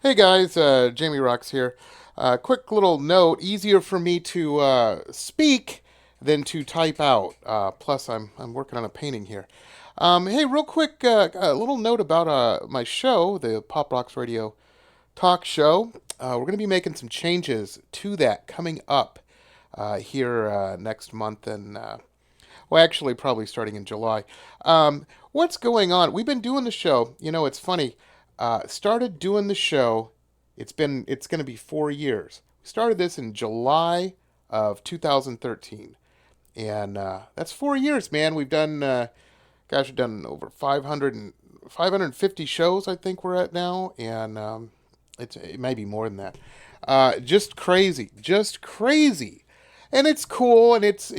Hey guys, Jamie Roxx here. Quick little note: easier for me to speak than to type out. Plus, I'm working on a painting here. Hey, real quick, a little note about my show, the Pop Rocks Radio Talk Show. We're going to be making some changes to that coming up here next month, and well, actually, probably starting in July. What's going on? We've been doing the show. It's funny. Started doing the show. It's going to be 4 years. We started this in July of 2013, and that's 4 years, man. We've done over 550 shows. I think we're at now, and it may be more than that. Just crazy, and it's cool, and it's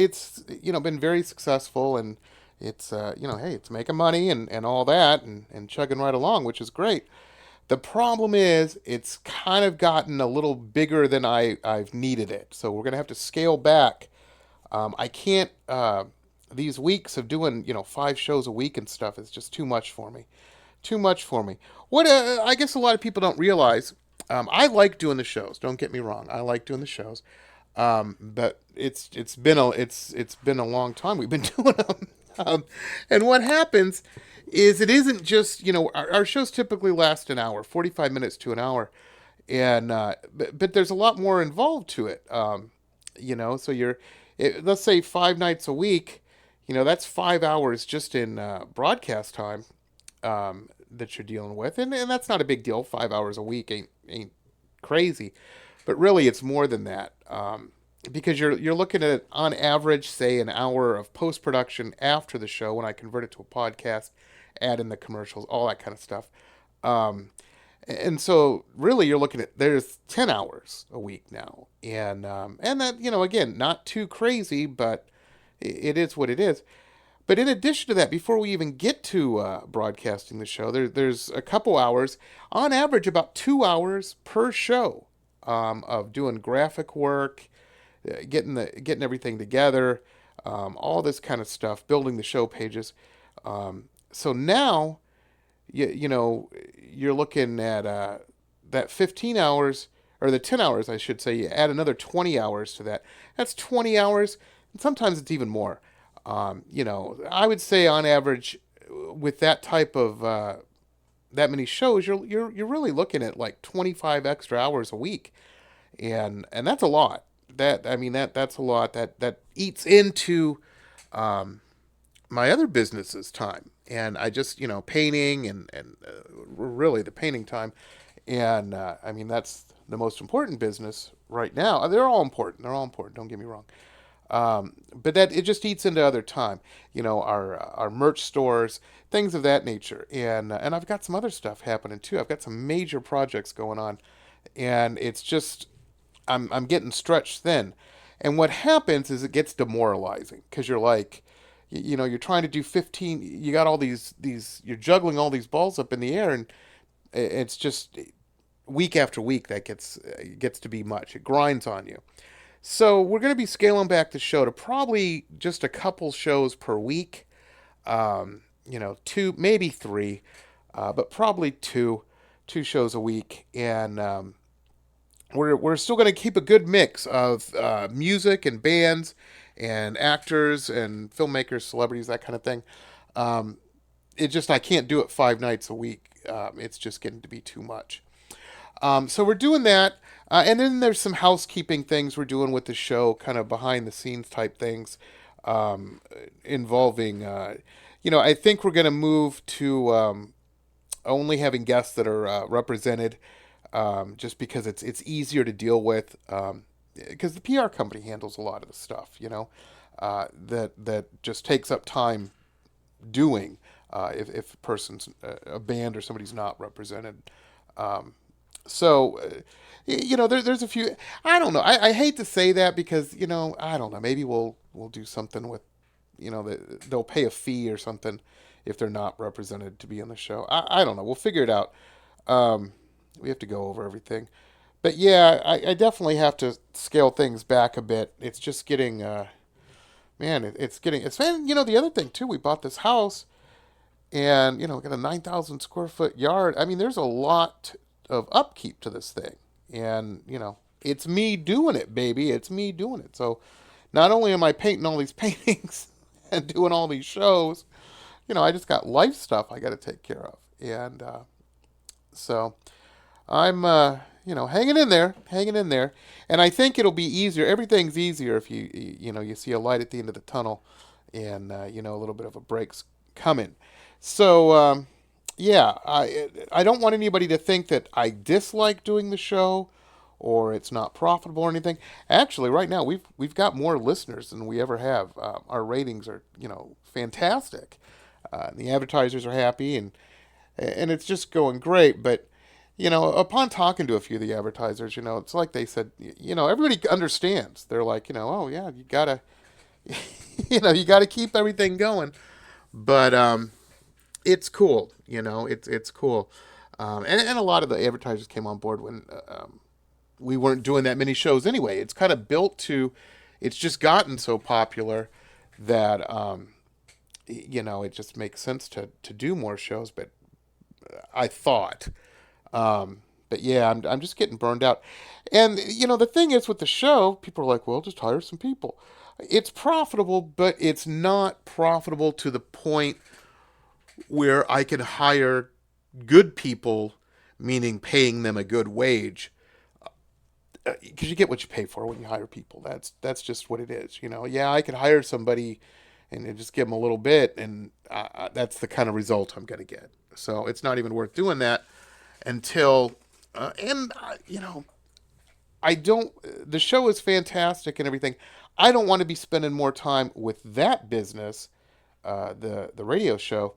been very successful, and it's hey, it's making money and all that, and chugging right along, which is great. The problem is it's kind of gotten a little bigger than I've needed it. So we're gonna have to scale back. I can't these weeks of doing, 5 shows a week and stuff is just too much for me. Too much for me. What I guess a lot of people don't realize, I like doing the shows. Don't get me wrong. I like doing the shows. But it's been a long time we've been doing them. And what happens is it isn't just our shows typically last an hour, 45 minutes to an hour, and but there's a lot more involved to it. So let's say 5 nights a week, that's 5 hours just in broadcast time that you're dealing with, and that's not a big deal. 5 hours a week ain't crazy, but really it's more than that. Because you're looking at on average, say an hour of post production after the show when I convert it to a podcast, add in the commercials, all that kind of stuff. Um, and so really you're looking at there's 10 hours a week now, and that again not too crazy, but it is what it is. But in addition to that, before we even get to broadcasting the show, there's a couple hours, on average about 2 hours per show, of doing graphic work, getting everything together, all this kind of stuff, building the show pages. So now, you're looking at that 15 hours, or the 10 hours, I should say. You add another 20 hours to that. That's 20 hours, and sometimes it's even more. I would say on average, with that type of that many shows, you're really looking at like 25 extra hours a week, and that's a lot. That's a lot that eats into my other business's time, and I just painting and really the painting time, and that's the most important business right now. They're all important. They're all important. Don't get me wrong. But that it just eats into other time. Our merch stores, things of that nature, and I've got some other stuff happening too. I've got some major projects going on, and it's just I'm getting stretched thin. And what happens is it gets demoralizing because you're like, you're trying to do 15. You got all these. You're juggling all these balls up in the air, and it's just week after week that gets to be much. It grinds on you. So we're going to be scaling back the show to probably just a couple shows per week. Two, maybe three, but probably two shows a week, and we're still going to keep a good mix of music and bands and actors and filmmakers, celebrities, that kind of thing. It just I can't do it 5 nights a week. It's just getting to be too much. So we're doing that. And then there's some housekeeping things we're doing with the show, kind of behind the scenes type things, involving, I think we're going to move to only having guests that are represented, just because it's easier to deal with, because the PR company handles a lot of the stuff, that just takes up time doing, if a person's a band or somebody's not represented. There's a few. I don't know. I hate to say that because I don't know. Maybe we'll do something with, they'll pay a fee or something if they're not represented to be on the show. I don't know. We'll figure it out. We have to go over everything, but yeah, I definitely have to scale things back a bit. It's just getting, man, it's getting. It's and the other thing too. We bought this house, and we got a 9,000 square foot yard. There's a lot of upkeep to this thing. And, it's me doing it, baby. It's me doing it. So not only am I painting all these paintings and doing all these shows, I just got life stuff I got to take care of. And so I'm, hanging in there, hanging in there. And I think it'll be easier. Everything's easier if you see a light at the end of the tunnel and, a little bit of a break's coming. So, yeah, I don't want anybody to think that I dislike doing the show or it's not profitable or anything. Actually, right now we've got more listeners than we ever have. Our ratings are fantastic. The advertisers are happy and it's just going great. But upon talking to a few of the advertisers, it's like they said, everybody understands. They're like, oh yeah, you gotta, you gotta keep everything going. But it's cool, it's cool. And a lot of the advertisers came on board when we weren't doing that many shows anyway. It's kind of built to, it's just gotten so popular that it just makes sense to do more shows. But I thought, but yeah, I'm just getting burned out. And the thing is with the show, people are like, well, just hire some people. It's profitable, but it's not profitable to the point where I can hire good people, meaning paying them a good wage, because you get what you pay for when you hire people. That's just what it is. Yeah, I could hire somebody and just give them a little bit, and that's the kind of result I'm going to get. So it's not even worth doing that until, I don't. The show is fantastic and everything. I don't want to be spending more time with that business, the radio show,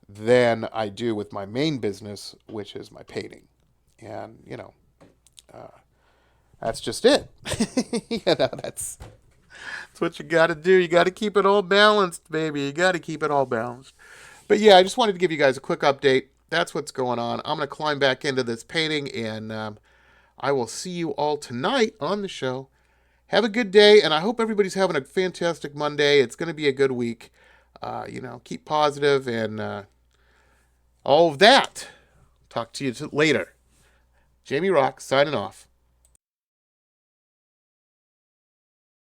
than I do with my main business, which is my painting. And uh, that's just it. That's what you got to do. You got to keep it all balanced, baby. You got to keep it all balanced. But yeah, I just wanted to give you guys a quick update. That's what's going on. I'm going to climb back into this painting, and I will see you all tonight on the show. Have a good day, and I hope everybody's having a fantastic Monday. It's going to be a good week. Keep positive and all of that. Talk to you later. Jamie Roxx signing off.